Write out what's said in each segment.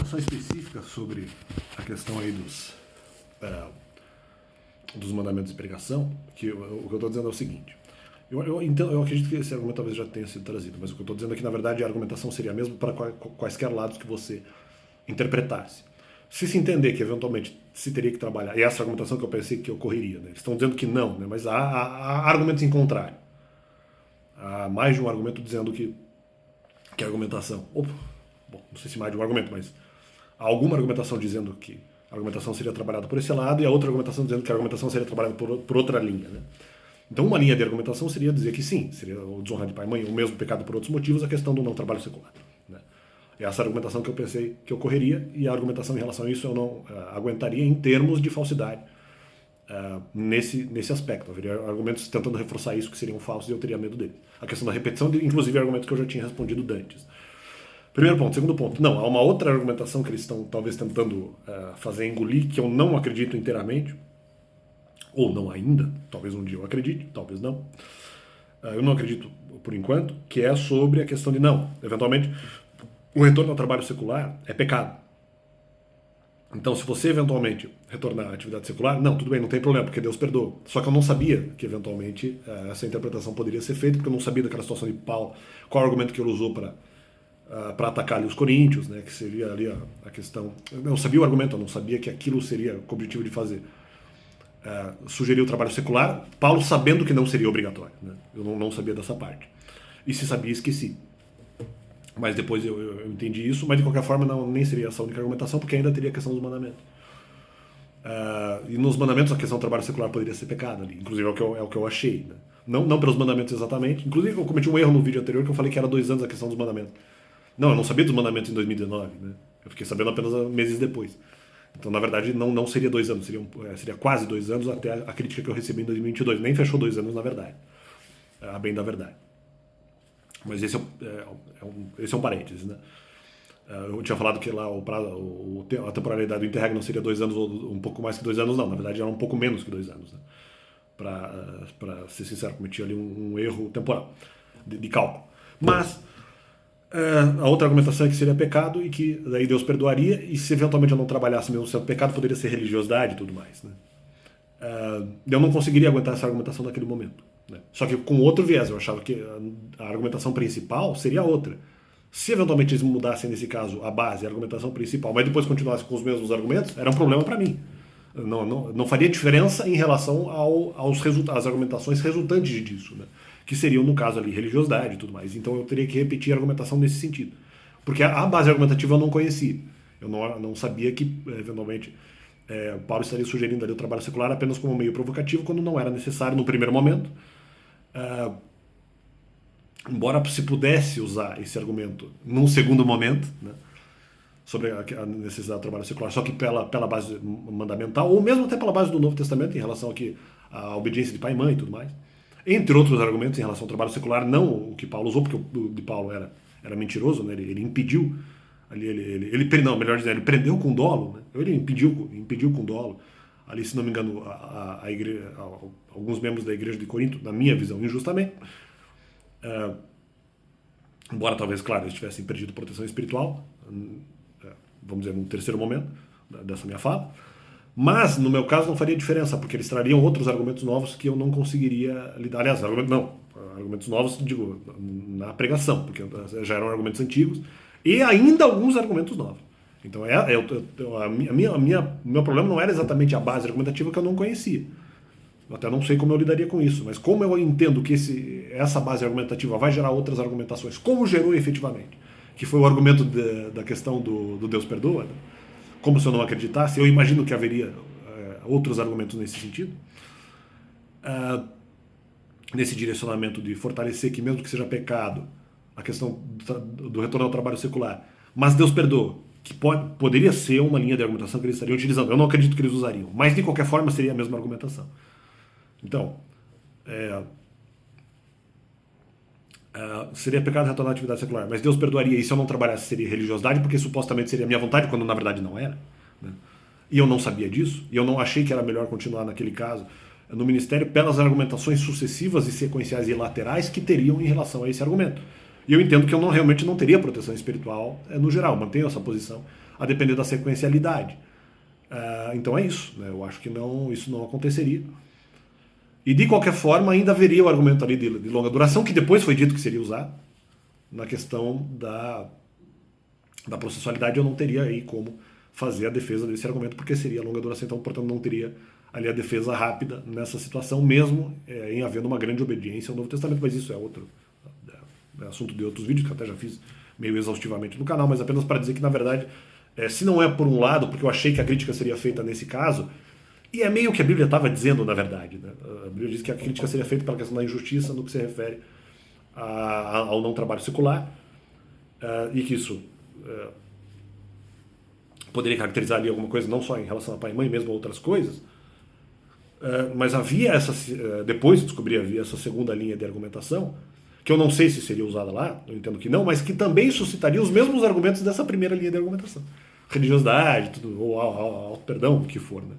argumentação específica sobre a questão aí dos mandamentos de pregação, que o que eu estou dizendo é o seguinte. Eu acredito que esse argumento talvez já tenha sido trazido, mas o que eu estou dizendo é que, na verdade, a argumentação seria a mesma para quaisquer lados que você interpretasse. Se entender que, eventualmente, se teria que trabalhar, e essa argumentação que eu pensei que ocorreria, né? Eles estão dizendo que não, né? Mas há argumentos em contrário. Há mais de um argumento dizendo que a argumentação... Bom, não sei se mais de um argumento, mas há alguma argumentação dizendo que a argumentação seria trabalhada por esse lado e a outra argumentação dizendo que a argumentação seria trabalhada por outra linha, né? Então, uma linha de argumentação seria dizer que sim, seria o desonrar de pai e mãe, o mesmo pecado por outros motivos, a questão do não trabalho secular, né? Essa é a argumentação que eu pensei que ocorreria, e a argumentação em relação a isso eu não aguentaria em termos de falsidade nesse aspecto. Haveria argumentos tentando reforçar isso que seriam falsos e eu teria medo deles. A questão da repetição, inclusive argumentos que eu já tinha respondido antes. Primeiro ponto. Segundo ponto, não, há uma outra argumentação que eles estão talvez tentando fazer engolir, que eu não acredito inteiramente, ou não ainda, talvez um dia eu acredite, talvez não. Eu não acredito por enquanto, que é sobre a questão de não, eventualmente, o retorno ao trabalho secular é pecado. Então, se você eventualmente retornar à atividade secular, não, tudo bem, não tem problema, porque Deus perdoa. Só que eu não sabia que eventualmente essa interpretação poderia ser feita, porque eu não sabia daquela situação de Paulo, qual o argumento que ele usou para atacar ali os coríntios, né, que seria ali a questão... Eu sabia o argumento, eu não sabia que aquilo seria o objetivo de fazer. Sugeriu o trabalho secular, Paulo sabendo que não seria obrigatório, né? Eu não sabia dessa parte. E se sabia, esqueci. Mas depois eu entendi isso, mas de qualquer forma nem seria essa a única argumentação, porque ainda teria a questão dos mandamentos. E nos mandamentos a questão do trabalho secular poderia ser pecado ali, inclusive é o que eu achei, né? Não pelos mandamentos exatamente, inclusive eu cometi um erro no vídeo anterior que eu falei que era 2 anos a questão dos mandamentos. Não, eu não sabia dos mandamentos em 2019, né? Eu fiquei sabendo apenas meses depois. Então, na verdade, não seria 2 anos, seria quase 2 anos até a crítica que eu recebi em 2022. Nem fechou 2 anos, na verdade. A bem da verdade. Mas esse é um parênteses, né? Eu tinha falado que lá a temporalidade do Interreg não seria 2 anos ou um pouco mais que 2 anos, não. Na verdade, era um pouco menos que 2 anos, né? Para ser sincero, cometi ali um erro temporal, de cálculo. Mas... a outra argumentação é que seria pecado e que daí Deus perdoaria, e se eventualmente eu não trabalhasse mesmo sendo pecado, poderia ser religiosidade e tudo mais, né? Eu não conseguiria aguentar essa argumentação naquele momento, né? Só que com outro viés, eu achava que a argumentação principal seria outra. Se eventualmente eles mudassem, nesse caso, a base, a argumentação principal, mas depois continuassem com os mesmos argumentos, era um problema para mim. Não faria diferença em relação às argumentações resultantes disso, né? Que seriam, no caso ali, religiosidade e tudo mais. Então eu teria que repetir a argumentação nesse sentido. Porque a base argumentativa eu não conhecia. Eu não sabia que, eventualmente, Paulo estaria sugerindo ali o trabalho secular apenas como meio provocativo, quando não era necessário no primeiro momento. Embora se pudesse usar esse argumento num segundo momento, né, sobre a necessidade do trabalho secular, só que pela base mandamental, ou mesmo até pela base do Novo Testamento, em relação aqui à obediência de pai e mãe e tudo mais. Entre outros argumentos em relação ao trabalho secular, não o que Paulo usou, porque o de Paulo era mentiroso, né? Ele impediu, não, melhor dizendo, ele prendeu com dolo, né? Ele impediu com dolo, ali, se não me engano, alguns membros da igreja de Corinto, na minha visão, injustamente, embora talvez, claro, eles tivessem perdido proteção espiritual, vamos dizer, num terceiro momento dessa minha fala. Mas, no meu caso, não faria diferença, porque eles trariam outros argumentos novos que eu não conseguiria lidar. Aliás, argumentos novos, digo, na pregação, porque já eram argumentos antigos, e ainda alguns argumentos novos. Então, meu problema não era exatamente a base argumentativa, que eu não conhecia. Eu até não sei como eu lidaria com isso, mas como eu entendo que essa base argumentativa vai gerar outras argumentações, como gerou efetivamente, que foi o argumento da questão do Deus perdoa, né? Como se eu não acreditasse, eu imagino que haveria outros argumentos nesse sentido, nesse direcionamento de fortalecer que, mesmo que seja pecado, a questão do retorno ao trabalho secular, mas Deus perdoa, que poderia ser uma linha de argumentação que eles estariam utilizando. Eu não acredito que eles usariam, mas de qualquer forma seria a mesma argumentação. Então, seria pecado retornar à atividade secular, mas Deus perdoaria, e se eu não trabalhasse seria religiosidade, porque supostamente seria minha vontade, quando na verdade não era, né? E eu não sabia disso, e eu não achei que era melhor continuar naquele caso no ministério pelas argumentações sucessivas e sequenciais e laterais que teriam em relação a esse argumento. E eu entendo que eu realmente não teria proteção espiritual no geral, mantenho essa posição, a depender da sequencialidade. Então é isso, né? Eu acho que isso não aconteceria. E de qualquer forma, ainda haveria o argumento ali de longa duração, que depois foi dito que seria usado. Na questão da processualidade, eu não teria aí como fazer a defesa desse argumento, porque seria longa duração, então, portanto, não teria ali a defesa rápida nessa situação, mesmo em havendo uma grande obediência ao Novo Testamento, mas isso é outro assunto de outros vídeos, que eu até já fiz meio exaustivamente no canal, mas apenas para dizer que, na verdade, se não é por um lado, porque eu achei que a crítica seria feita nesse caso, e é meio que a Bíblia estava dizendo, na verdade, né? A Bíblia diz que a crítica seria feita pela questão da injustiça no que se refere ao não trabalho secular, e que isso poderia caracterizar ali alguma coisa, não só em relação a pai e mãe, mesmo a outras coisas, mas havia depois descobri, havia essa segunda linha de argumentação, que eu não sei se seria usada lá, eu entendo que não, mas que também suscitaria os mesmos argumentos dessa primeira linha de argumentação. Religiosidade, tudo, ou perdão, o que for, né?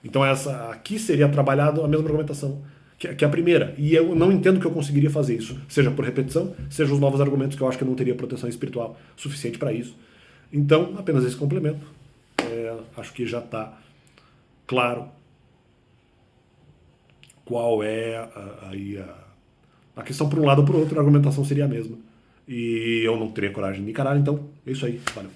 Então aqui seria trabalhado a mesma argumentação que a primeira. E eu não entendo que eu conseguiria fazer isso, seja por repetição, seja os novos argumentos, que eu acho que eu não teria proteção espiritual suficiente para isso. Então, apenas esse complemento. Acho que já está claro qual é a questão por um lado ou por outro, a argumentação seria a mesma. E eu não teria coragem de encarar, então é isso aí. Valeu.